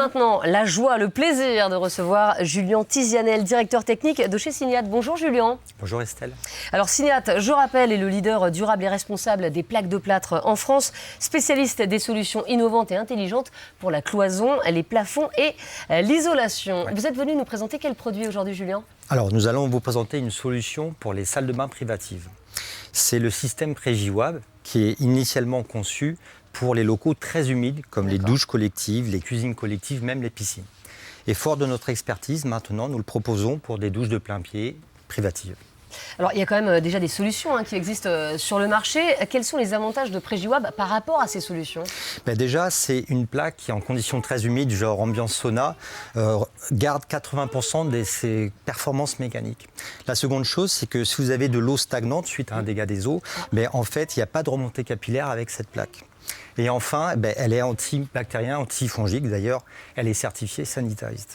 maintenant la joie, le plaisir de recevoir Julien Tizianel, directeur technique de chez Signat. Bonjour Julien. Bonjour Estelle. Alors Signat, je rappelle, est le leader durable et responsable des plaques de plâtre en France, spécialiste des solutions innovantes et intelligentes pour la cloison, les plafonds et l'isolation. Ouais. Vous êtes venu nous présenter quel produit aujourd'hui Julien ? Alors nous allons vous présenter une solution pour les salles de bain privatives. C'est le système Prégiwab qui est initialement conçu pour les locaux très humides comme les douches collectives, les cuisines collectives, même les piscines. Et fort de notre expertise, maintenant, nous le proposons pour des douches de plein pied privatives. Alors, il y a quand même déjà des solutions qui existent sur le marché. Quels sont les avantages de Prégiwab par rapport à ces solutions ? Déjà, c'est une plaque qui, en conditions très humides, genre ambiance sauna, garde 80% de ses performances mécaniques. La seconde chose, c'est que si vous avez de l'eau stagnante suite à un dégât des eaux, en fait, il n'y a pas de remontée capillaire avec cette plaque. Et enfin, elle est antibactérienne, antifongique. D'ailleurs, elle est certifiée Sanitized.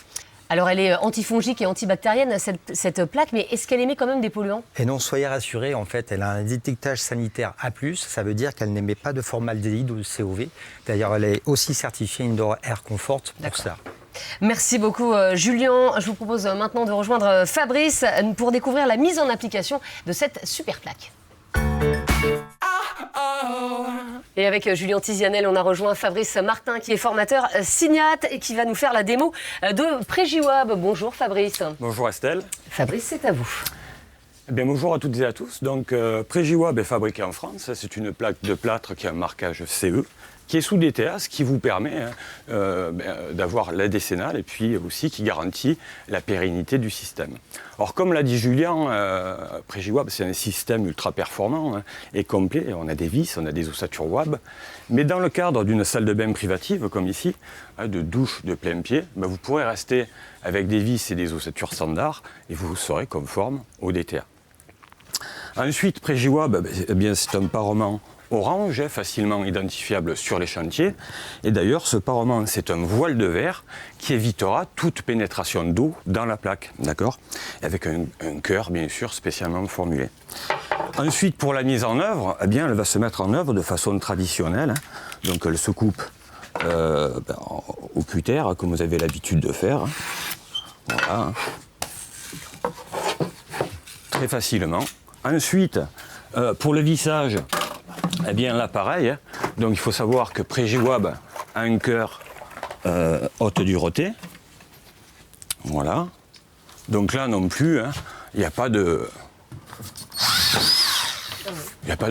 Alors, elle est antifongique et antibactérienne, cette plaque, mais est-ce qu'elle émet quand même des polluants ? Et non, soyez rassurés, en fait, elle a un détectage sanitaire A+, ça veut dire qu'elle n'émet pas de formaldéhyde ou de COV. D'ailleurs, elle est aussi certifiée Indoor Air Comfort pour ça. Merci beaucoup Julien. Je vous propose maintenant de rejoindre Fabrice pour découvrir la mise en application de cette super plaque. Et avec Julien Tizianel, on a rejoint Fabrice Martin qui est formateur Signat et qui va nous faire la démo de Prégiwab. Bonjour Fabrice. Bonjour Estelle. Fabrice, c'est à vous. Eh bien, bonjour à toutes et à tous. Donc, Prégiwab est fabriqué en France. C'est une plaque de plâtre qui a un marquage CE, qui est sous DTA, ce qui vous permet d'avoir la décennale et puis aussi qui garantit la pérennité du système. Alors, comme l'a dit Julien, Prégiwab, c'est un système ultra performant et complet. On a des vis, on a des ossatures WAB. Mais dans le cadre d'une salle de bain privative, comme ici, de douche de plein pied, vous pourrez rester avec des vis et des ossatures standards et vous serez conforme au DTA. Ensuite, Prégiwab, c'est un parement orange, facilement identifiable sur les chantiers. Et d'ailleurs, ce parement, c'est un voile de verre qui évitera toute pénétration d'eau dans la plaque, d'accord ? Avec un cœur, bien sûr, spécialement formulé. Ensuite, pour la mise en œuvre, elle va se mettre en œuvre de façon traditionnelle. Donc, elle se coupe au cutter, comme vous avez l'habitude de faire. Voilà. Très facilement. Ensuite, pour le vissage, là pareil. Donc il faut savoir que Prégiwab a un cœur haute dureté. Voilà. Donc là non plus, il n'y a pas de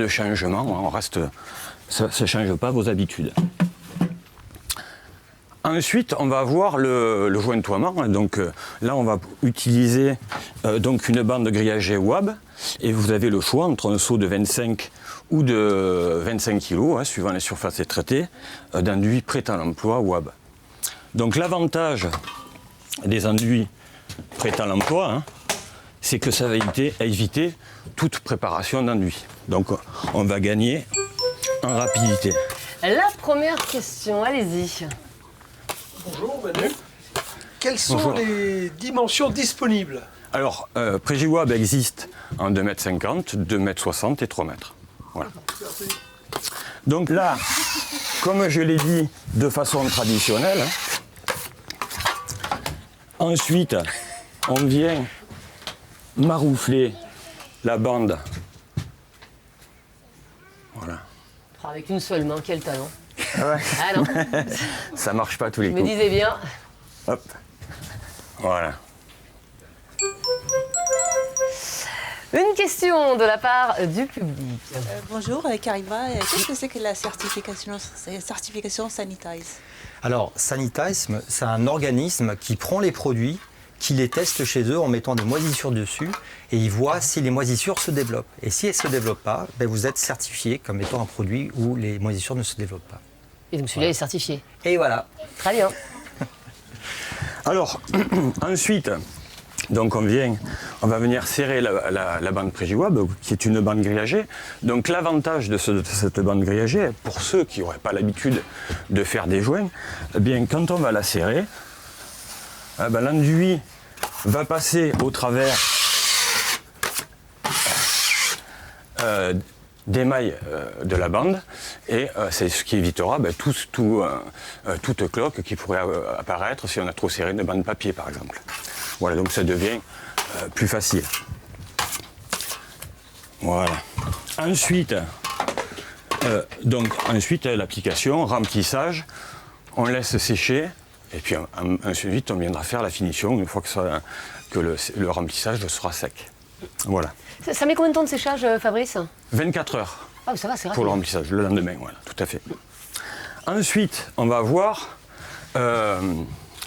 changement. On reste, ça ne change pas vos habitudes. Ensuite, on va avoir le jointoiement. Donc là, on va utiliser une bande grillagée WAB. Et vous avez le choix entre un seau de 25 ou de 25 kg, suivant les surfaces traitées, d'enduits prêts à l'emploi WAB. Donc l'avantage des enduits prêts à l'emploi, c'est que ça va éviter toute préparation d'enduits. Donc on va gagner en rapidité. La première question, allez-y. Bonjour Manu. Quelles sont les dimensions disponibles ? Alors, Prégiwab existe en 2,50 m, 2,60 m et 3 m. Voilà. Donc là, comme je l'ai dit de façon traditionnelle, ensuite, on vient maroufler la bande. Voilà. Avec une seule main, quel talent. Ouais. Ah non. Ça marche pas tous les coups. Je me disais bien. Hop. Voilà. Une question de la part du public. Bonjour, Karima. Qu'est-ce que c'est que la certification Sanitize ? Alors, Sanitize, c'est un organisme qui prend les produits, qui les teste chez eux en mettant des moisissures dessus et ils voient si les moisissures se développent. Et si elles ne se développent pas, vous êtes certifié comme étant un produit où les moisissures ne se développent pas. Et donc celui-là est certifié. Et voilà. Très bien. Alors, ensuite, donc on va venir serrer la bande Prégiwab, qui est une bande grillagée. Donc l'avantage de cette bande grillagée, pour ceux qui n'auraient pas l'habitude de faire des joints, quand on va la serrer, l'enduit va passer au travers d'émail de la bande et c'est ce qui évitera toute cloque qui pourrait apparaître si on a trop serré une bande papier par exemple. Voilà, donc ça devient plus facile. Voilà. Ensuite, l'application, remplissage, on laisse sécher et puis ensuite on viendra faire la finition une fois que le remplissage sera sec. Voilà. Ça met combien de temps de séchage, Fabrice? 24 heures. Ah, ça va, c'est rapide. Pour le remplissage, le lendemain, voilà, tout à fait. Ensuite, on va avoir à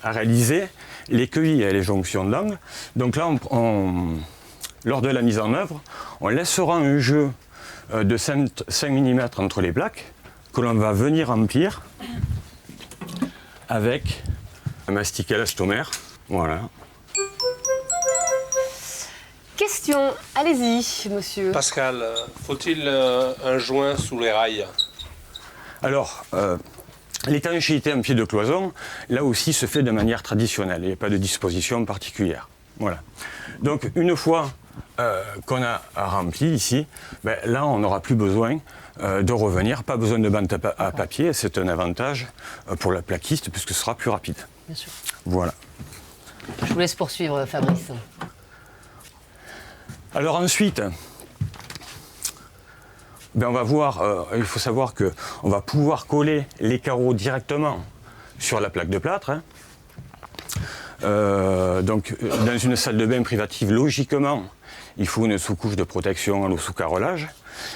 réaliser les queuilles et les jonctions d'angles. Donc là, lors de la mise en œuvre, on laissera un jeu de 5 mm entre les plaques que l'on va venir remplir avec un mastic élastomère. Voilà. Question, allez-y, monsieur. Pascal, faut-il un joint sous les rails? Alors, l'étanchéité en pied de cloison, là aussi, se fait de manière traditionnelle. Il n'y a pas de disposition particulière. Voilà. Donc, une fois qu'on a rempli ici, là, on n'aura plus besoin de revenir. Pas besoin de bande à papier. C'est un avantage pour la plaquiste puisque ce sera plus rapide. Bien sûr. Voilà. Je vous laisse poursuivre, Fabrice. Alors ensuite, on va voir, il faut savoir qu'on va pouvoir coller les carreaux directement sur la plaque de plâtre. Hein. Donc dans une salle de bain privative, logiquement, il faut une sous-couche de protection à l'eau sous carrelage.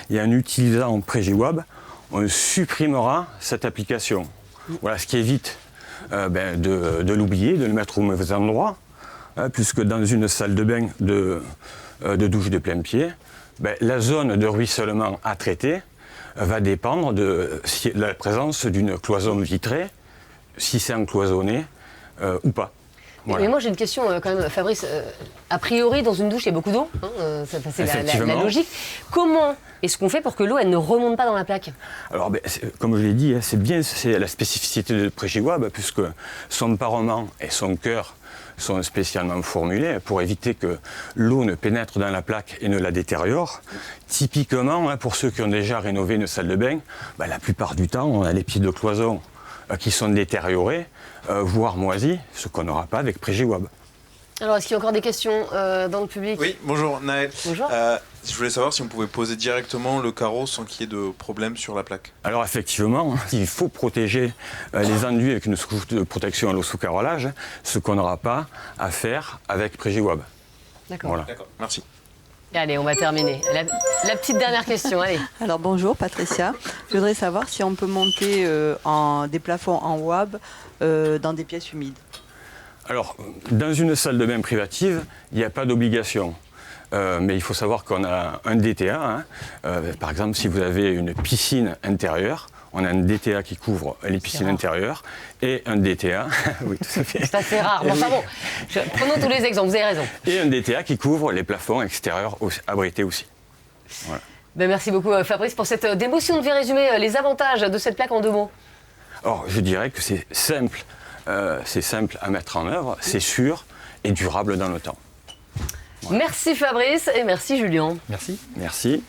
Et en utilisant Prégiwab, on supprimera cette application. Voilà, ce qui évite de l'oublier, de le mettre au mauvais endroit, hein, puisque dans une salle de bain de douche de plein pied, la zone de ruissellement à traiter va dépendre de la présence d'une cloison vitrée, si c'est encloisonné ou pas. Voilà. Mais moi j'ai une question quand même, Fabrice. A priori, dans une douche, il y a beaucoup d'eau, hein, c'est la logique. Comment est-ce qu'on fait pour que l'eau elle ne remonte pas dans la plaque? Alors, comme je l'ai dit, c'est la spécificité de Prégiwab, puisque son parement et son cœur sont spécialement formulés pour éviter que l'eau ne pénètre dans la plaque et ne la détériore. Typiquement, pour ceux qui ont déjà rénové une salle de bain, la plupart du temps, on a les pieds de cloison qui sont détériorés, voire moisis, ce qu'on n'aura pas avec Prégiwab. Alors, est-ce qu'il y a encore des questions dans le public? Oui, bonjour Naël. Bonjour. Je voulais savoir si on pouvait poser directement le carreau sans qu'il y ait de problème sur la plaque. Alors effectivement, il faut protéger les enduits avec une couche de protection à l'eau sous carrelage, ce qu'on n'aura pas à faire avec Prégiwab. D'accord. Voilà. D'accord, merci. Allez, on va terminer. La petite dernière question, allez. Alors bonjour Patricia, je voudrais savoir si on peut monter des plafonds en WAB dans des pièces humides. Alors, dans une salle de bain privative, il n'y a pas d'obligation. Mais il faut savoir qu'on a un DTA. Hein. Par exemple, si vous avez une piscine intérieure, on a un DTA qui couvre les piscines intérieures et un DTA. Oui, tout à fait. C'est assez rare. Bon, bon, prenons tous les exemples, vous avez raison. Et un DTA qui couvre les plafonds extérieurs abrités aussi. Voilà. Merci beaucoup, Fabrice, pour cette démo. Si on devait résumer les avantages de cette plaque en 2 mots. Alors, je dirais que c'est simple à mettre en œuvre, c'est sûr et durable dans le temps. Voilà. Merci Fabrice et merci Julien. Merci. Merci.